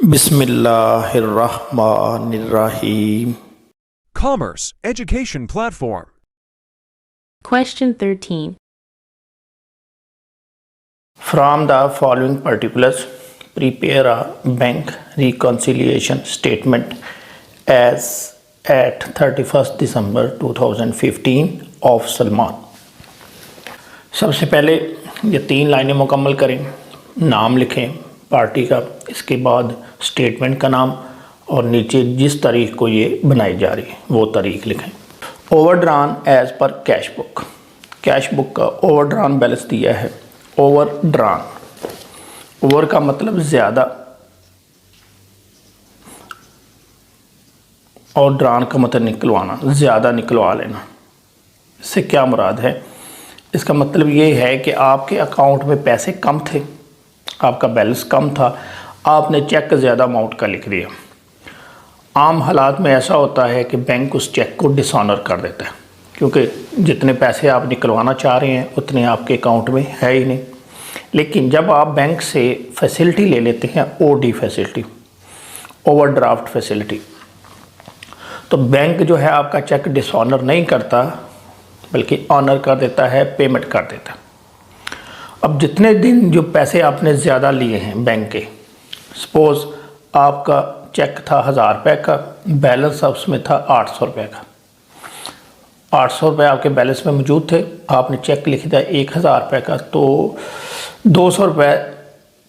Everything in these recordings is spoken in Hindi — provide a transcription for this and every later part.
Bismillahirrahmanirrahim. Commerce Education Platform. Question 13. From the following particulars, prepare a bank reconciliation statement as at 31st December 2015 of Salman. सबसे पहले ये 3 लाइनें मुकम्मल करें। नाम लिखें पार्टी का, इसके बाद स्टेटमेंट का नाम और नीचे जिस तारीख को ये बनाई जा रही है वो तारीख लिखें। Overdrawn as per cash book, cash book का ओवरड्रान बैलेंस दिया है। ओवरड्रान, ओवर का मतलब ज़्यादा और ड्रान का मतलब निकलवाना, ज़्यादा निकलवा लेना। इससे क्या मुराद है? इसका मतलब ये है कि आपके अकाउंट में पैसे कम थे, आपका बैलेंस कम था, आपने चेक ज़्यादा अमाउंट का लिख दिया। आम हालात में ऐसा होता है कि बैंक उस चेक को डिसऑनर कर देता है, क्योंकि जितने पैसे आप निकलवाना चाह रहे हैं उतने आपके अकाउंट में है ही नहीं। लेकिन जब आप बैंक से फैसिलिटी ले लेते हैं, ओडी फैसिलिटी, ओवरड्राफ्ट फैसिलिटी, तो बैंक जो है आपका चेक डिसऑनर नहीं करता बल्कि ऑनर कर देता है, पेमेंट कर देता है। अब जितने दिन जो पैसे आपने ज़्यादा लिए हैं बैंक के, सपोज़ आपका चेक था 1000 रुपये का, बैलेंस उसमें था 800 रुपये का। 800 रुपये आपके बैलेंस में मौजूद थे, आपने चेक लिख दिया 1000 रुपये का, तो 200 रुपये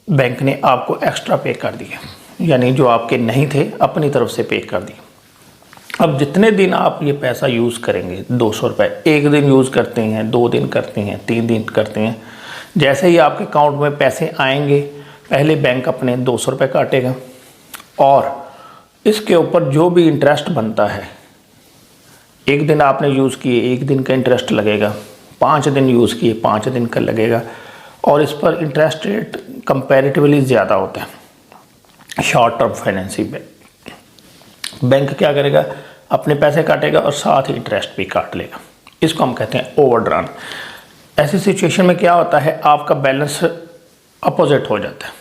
बैंक ने आपको एक्स्ट्रा पे कर दिए, यानी जो आपके नहीं थे अपनी तरफ से पे कर दिए। अब जितने दिन आप ये पैसा यूज़ करेंगे, 200 रुपये, एक दिन यूज़ करते हैं, 2 दिन करते हैं, 3 दिन करते हैं, जैसे ही आपके अकाउंट में पैसे आएंगे पहले बैंक अपने 200 रुपये काटेगा और इसके ऊपर जो भी इंटरेस्ट बनता है, एक दिन आपने यूज़ किए 1 दिन का इंटरेस्ट लगेगा, 5 दिन यूज़ किए 5 दिन का लगेगा, और इस पर इंटरेस्ट रेट कंपैरेटिवली ज़्यादा होता है शॉर्ट टर्म फाइनेंसिंग में। बैंक क्या करेगा? अपने पैसे काटेगा और साथ ही इंटरेस्ट भी काट लेगा। इसको हम कहते हैं ओवरड्रान। ऐसी सिचुएशन में क्या होता है, आपका बैलेंस अपोजिट हो जाता है।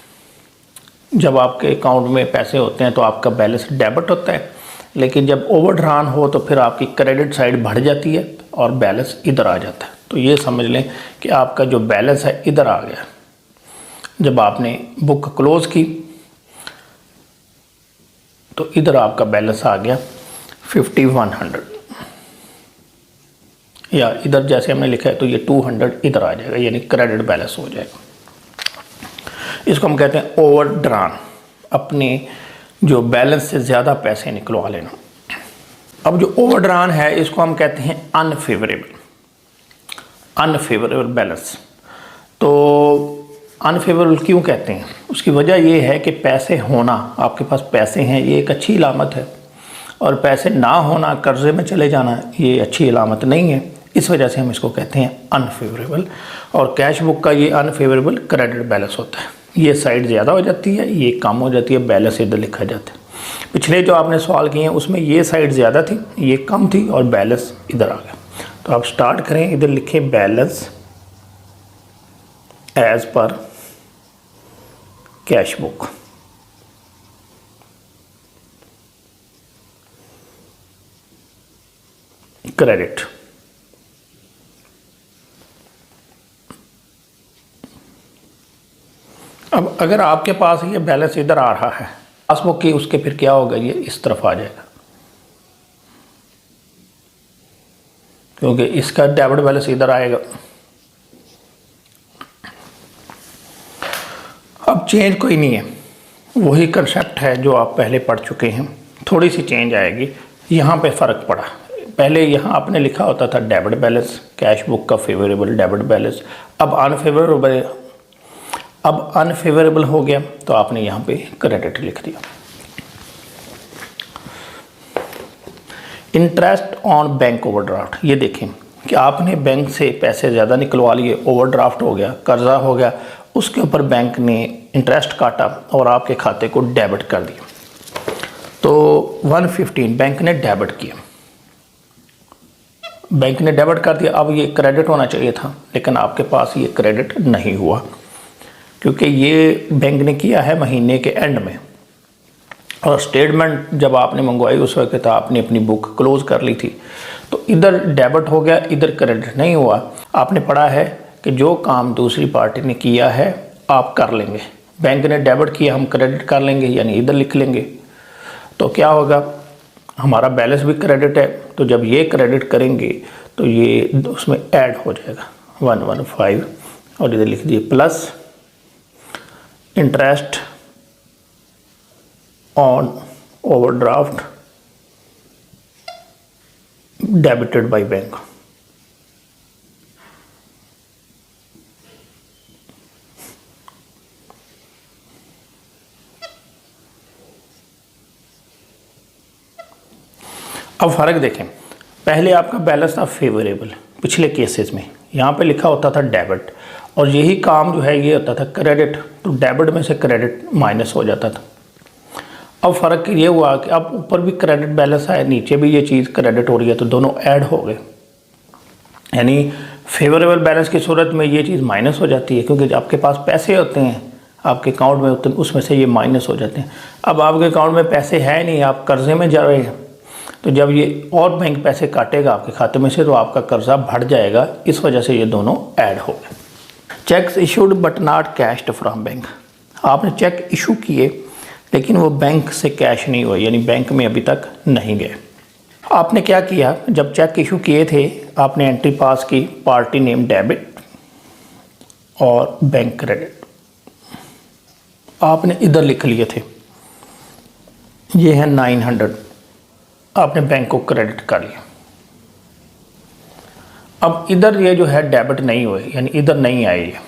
जब आपके अकाउंट में पैसे होते हैं तो आपका बैलेंस डेबिट होता है, लेकिन जब ओवरड्रान हो तो फिर आपकी क्रेडिट साइड बढ़ जाती है और बैलेंस इधर आ जाता है। तो ये समझ लें कि आपका जो बैलेंस है इधर आ गया। जब आपने बुक क्लोज़ की तो इधर आपका बैलेंस आ गया 5100, या इधर जैसे हमने लिखा है तो ये 200 इधर आ जाएगा, यानी क्रेडिट बैलेंस हो जाएगा। इसको हम कहते हैं ओवरड्रान, अपने जो बैलेंस से ज़्यादा पैसे निकलवा लेना। अब जो ओवरड्रान है इसको हम कहते हैं अनफेवरेबल, अनफेवरेबल बैलेंस। तो अनफेवरेबल क्यों कहते हैं? उसकी वजह ये है कि पैसे होना, आपके पास पैसे हैं ये एक अच्छी इलामत है, और पैसे ना होना, कर्जे में चले जाना, ये अच्छी इलामत नहीं है। इस वजह से हम इसको कहते हैं अनफेवरेबल। और कैश बुक का ये अनफेवरेबल क्रेडिट बैलेंस होता है, ये साइड ज़्यादा हो जाती है, ये कम हो जाती है, बैलेंस इधर लिखा जाता है। पिछले जो आपने सवाल किए हैं उसमें ये साइड ज़्यादा थी, ये कम थी और बैलेंस इधर आ गया। तो आप स्टार्ट करें, इधर लिखें balance as per cash book, credit. अब अगर आपके पास ये बैलेंस इधर आ रहा है पासबुक की, उसके फिर क्या होगा, ये इस तरफ आ जाएगा, क्योंकि इसका डेबिट बैलेंस इधर आएगा। अब चेंज कोई नहीं है, वही कंसेप्ट है जो आप पहले पढ़ चुके हैं, थोड़ी सी चेंज आएगी। यहाँ पे फ़र्क पड़ा, पहले यहाँ आपने लिखा होता था डेबिट बैलेंस, कैश बुक का फेवरेबल डेबिट बैलेंस, अब अनफेवरेबल हो गया तो आपने यहाँ पे क्रेडिट लिख दिया। इंटरेस्ट ऑन बैंक ओवरड्राफ्ट, ये देखें कि आपने बैंक से पैसे ज़्यादा निकलवा लिए, ओवरड्राफ्ट हो गया, कर्जा हो गया, उसके ऊपर बैंक ने इंटरेस्ट काटा और आपके खाते को डेबिट कर दिया। तो 115 बैंक ने डेबिट किया, बैंक ने डेबिट कर दिया। अब ये क्रेडिट होना चाहिए था, लेकिन आपके पास ये क्रेडिट नहीं हुआ, क्योंकि ये बैंक ने किया है महीने के एंड में। और स्टेटमेंट जब आपने मंगवाई उस वक्त आपने अपनी बुक क्लोज कर ली थी, तो इधर डेबिट हो गया, इधर क्रेडिट नहीं हुआ। आपने पढ़ा है कि जो काम दूसरी पार्टी ने किया है आप कर लेंगे, बैंक ने डेबिट किया हम क्रेडिट कर लेंगे, यानी इधर लिख लेंगे। तो क्या होगा, हमारा बैलेंस भी क्रेडिट है, तो जब ये क्रेडिट करेंगे तो ये उसमें ऐड हो जाएगा 115 और इधर लिख दिए plus interest on overdraft debited by bank. अब फ़र्क देखें, पहले आपका बैलेंस था फेवरेबल पिछले केसेस में, यहाँ पे लिखा होता था डेबिट, और यही काम जो है ये होता था क्रेडिट, तो डेबिट में से क्रेडिट माइनस हो जाता था। अब फ़र्क ये हुआ कि अब ऊपर भी क्रेडिट बैलेंस है, नीचे भी ये चीज़ क्रेडिट हो रही है, तो दोनों ऐड हो गए, यानी फेवरेबल बैलेंस की सूरत में ये चीज़ माइनस हो जाती है, क्योंकि आपके पास पैसे होते हैं आपके अकाउंट में, उतने उसमें से ये माइनस हो जाते हैं। अब आपके अकाउंट में पैसे है नहीं, आप कर्जे में जा रहे हैं, तो जब ये और बैंक पैसे काटेगा आपके खाते में से तो आपका कर्जा बढ़ जाएगा, इस वजह से ये दोनों ऐड हो गए। Cheques issued but not cashed from bank, आपने चेक इशू किए लेकिन वो बैंक से कैश नहीं हुए, यानी बैंक में अभी तक नहीं गए। आपने क्या किया, जब चेक इशू किए थे आपने एंट्री पास की, पार्टी नेम डेबिट और बैंक क्रेडिट, आपने इधर लिख लिए थे, ये है 900, आपने बैंक को क्रेडिट कर लिया। अब इधर ये जो है डेबिट नहीं हुए, यानी इधर नहीं आए, ये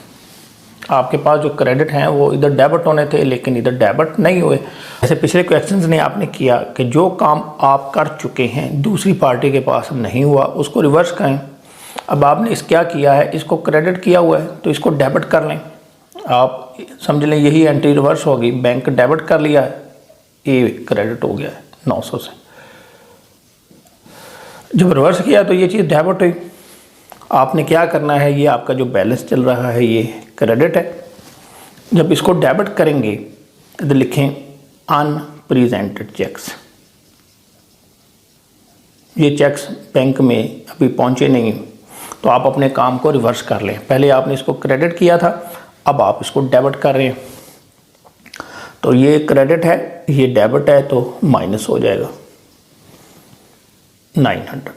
आपके पास जो क्रेडिट हैं वो इधर डेबिट होने थे लेकिन इधर डेबिट नहीं हुए। जैसे पिछले क्वेश्चंस ने आपने किया कि जो काम आप कर चुके हैं दूसरी पार्टी के पास नहीं हुआ उसको रिवर्स करें। अब आपने इस क्या किया है, इसको क्रेडिट किया हुआ है तो इसको डेबिट कर लें, आप समझ लें यही एंट्री रिवर्स होगी, बैंक डेबिट कर लिया है, ये क्रेडिट हो गया है 900 से। जब रिवर्स किया तो ये चीज़ डेबिट हुई। आपने क्या करना है, ये आपका जो बैलेंस चल रहा है ये क्रेडिट है, जब इसको डेबिट करेंगे तो लिखें अनप्रेजेंटेड चेक्स, ये चेक्स बैंक में अभी पहुंचे नहीं, तो आप अपने काम को रिवर्स कर लें। पहले आपने इसको क्रेडिट किया था, अब आप इसको डेबिट कर रहे हैं, तो ये क्रेडिट है ये डेबिट है तो माइनस हो जाएगा 900।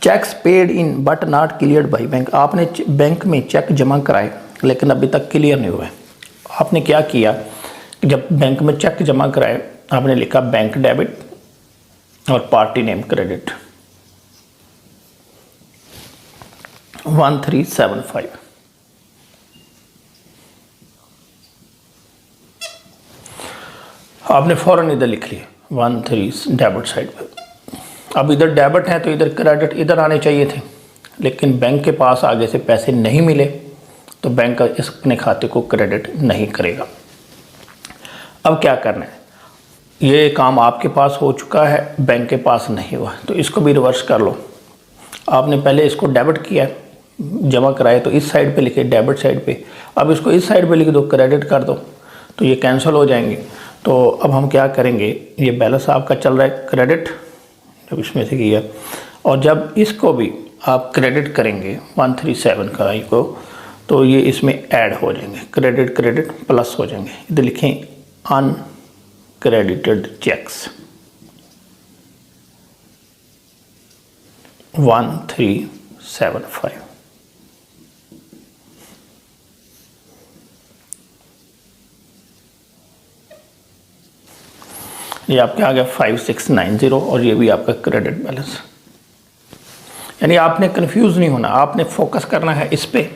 Checks paid in but not cleared by bank, आपने बैंक में चेक जमा कराए लेकिन अभी तक क्लियर नहीं हुए। आपने क्या किया, जब बैंक में चेक जमा कराए आपने लिखा बैंक डेबिट और पार्टी नेम क्रेडिट 1375, आपने फ़ौरन इधर लिख लिया 13 डेबिट साइड पर। अब इधर डेबिट है तो इधर क्रेडिट इधर आने चाहिए थे, लेकिन बैंक के पास आगे से पैसे नहीं मिले तो बैंक इस अपने खाते को क्रेडिट नहीं करेगा। अब क्या करना है, ये काम आपके पास हो चुका है बैंक के पास नहीं हुआ, तो इसको भी रिवर्स कर लो। आपने पहले इसको डेबिट किया जमा कराए तो इस साइड पे लिखे डेबिट साइड पे, अब इसको इस साइड पे लिख दो क्रेडिट कर दो, तो ये कैंसिल हो जाएंगे। तो अब हम क्या करेंगे, ये बैलेंस आपका चल रहा है क्रेडिट जब इसमें से किया, और जब इसको भी आप क्रेडिट करेंगे 137 का आई को, तो ये इसमें ऐड हो जाएंगे, क्रेडिट क्रेडिट प्लस हो जाएंगे। इधर लिखें अनक्रेडिटेड चेक्स 1375। ये आपके आ गया 5690 और ये भी आपका क्रेडिट बैलेंस। यानी आपने कंफ्यूज नहीं होना, आपने फोकस करना है इस पे,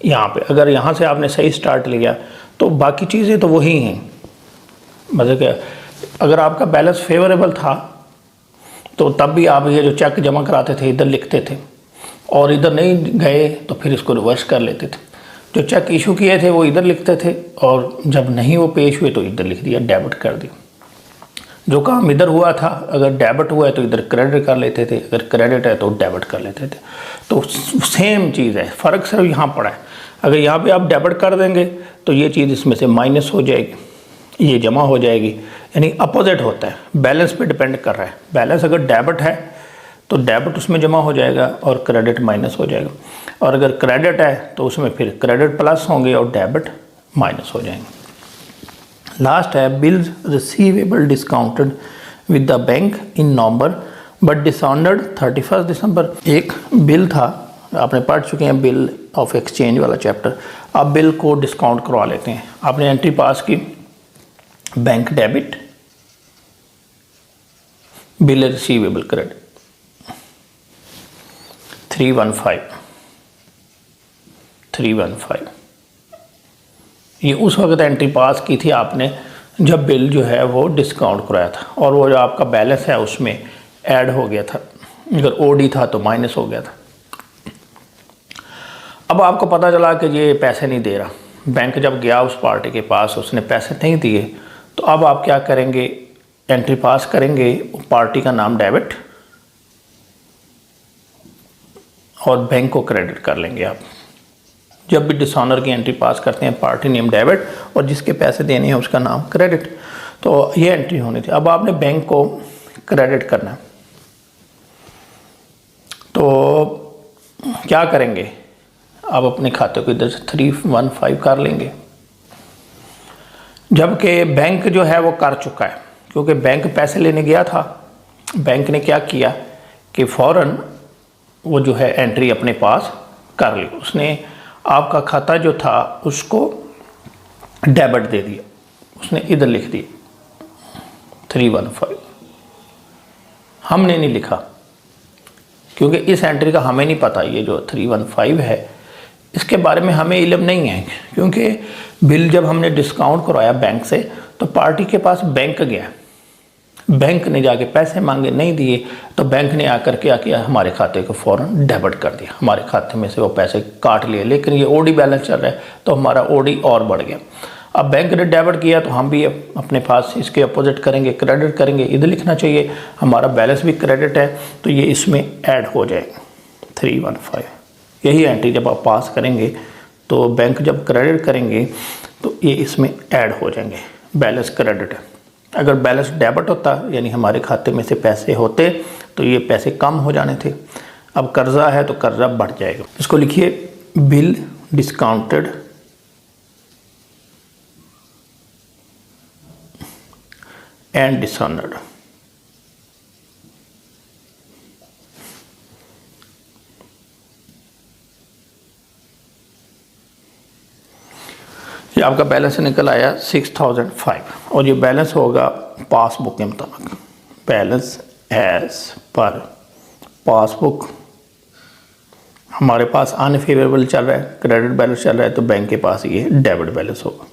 यहाँ पे। अगर यहाँ से आपने सही स्टार्ट लिया तो बाकी चीज़ें तो वही हैं। मतलब कि अगर आपका बैलेंस फेवरेबल था तो तब भी आप ये जो चेक जमा कराते थे इधर लिखते थे, और इधर नहीं गए तो फिर इसको रिवर्स कर लेते थे। जो चेक इशू किए थे वो इधर लिखते थे, और जब नहीं वो पेश हुए तो इधर लिख दिया, डेबिट कर दिया। जो काम इधर हुआ था, अगर डेबिट हुआ है तो इधर क्रेडिट कर लेते थे, अगर क्रेडिट है तो डेबिट कर लेते थे। तो सेम चीज़ है, फ़र्क सिर्फ यहाँ पड़ा है। अगर यहाँ पे आप डेबिट कर देंगे तो ये चीज़ इसमें से माइनस हो जाएगी, ये जमा हो जाएगी, यानी अपोजिट होता है, बैलेंस पे डिपेंड कर रहा है। बैलेंस अगर डेबिट है तो डेबिट उसमें जमा हो जाएगा और क्रेडिट माइनस हो जाएगा, और अगर क्रेडिट है तो उसमें फिर क्रेडिट प्लस होंगे और डेबिट माइनस हो जाएंगे। लास्ट है bills receivable discounted with the bank in November but dishonoured 31 दिसंबर। एक बिल था, आपने पढ़ चुके हैं बिल ऑफ एक्सचेंज वाला चैप्टर। आप बिल को डिस्काउंट करवा लेते हैं, आपने एंट्री पास की bank debit, bill receivable credit 315 ये उस वक्त एंट्री पास की थी आपने जब बिल जो है वो डिस्काउंट कराया था, और वो जो आपका बैलेंस है उसमें ऐड हो गया था, अगर ओडी था तो माइनस हो गया था। अब आपको पता चला कि ये पैसे नहीं दे रहा, बैंक जब गया उस पार्टी के पास उसने पैसे नहीं दिए, तो अब आप क्या करेंगे, एंट्री पास करेंगे, पार्टी का नाम डेबिट और बैंक को क्रेडिट कर लेंगे। आप जब भी डिसऑनर की एंट्री पास करते हैं, पार्टी नेम डेबिट और जिसके पैसे देने हैं उसका नाम क्रेडिट, तो ये एंट्री होनी थी। अब आपने बैंक को क्रेडिट करना है, तो क्या करेंगे, आप अपने खाते को इधर से 315 कर लेंगे, जबकि बैंक जो है वो कर चुका है, क्योंकि बैंक पैसे लेने गया था। बैंक ने क्या किया कि फ़ौरन वो जो है एंट्री अपने पास कर ली, उसने आपका खाता जो था उसको डेबिट दे दिया, उसने इधर लिख दिया 315। हमने नहीं लिखा क्योंकि इस एंट्री का हमें नहीं पता, ये जो 315 है इसके बारे में हमें इल्म नहीं है, क्योंकि बिल जब हमने डिस्काउंट करवाया बैंक से तो पार्टी के पास बैंक गया, बैंक ने जाके पैसे मांगे, नहीं दिए, तो बैंक ने आकर क्या किया, हमारे खाते को फ़ौरन डेबिट कर दिया, हमारे खाते में से वो पैसे काट लिए। लेकिन ये ओडी बैलेंस चल रहा है तो हमारा ओडी और बढ़ गया। अब बैंक ने डेबिट किया तो हम भी अपने पास इसके अपोजिट करेंगे, क्रेडिट करेंगे, इधर लिखना चाहिए हमारा बैलेंस भी क्रेडिट है, तो ये इसमें ऐड हो जाएगा 315। यही एंट्री जब आप पास करेंगे तो बैंक जब क्रेडिट करेंगे तो ये इसमें ऐड हो जाएंगे, बैलेंस क्रेडिट है। अगर बैलेंस डेबिट होता यानी हमारे खाते में से पैसे होते तो ये पैसे कम हो जाने थे। अब कर्जा है तो कर्जा बढ़ जाएगा। इसको लिखिए बिल डिस्काउंटेड एंड डिसऑनर्ड। ये आपका बैलेंस निकल आया 6005 और ये बैलेंस होगा पासबुक के मुताबिक, बैलेंस एज पर पासबुक। हमारे पास अनफेवरेबल चल रहा है, क्रेडिट बैलेंस चल रहा है, तो बैंक के पास ये डेबिट बैलेंस होगा।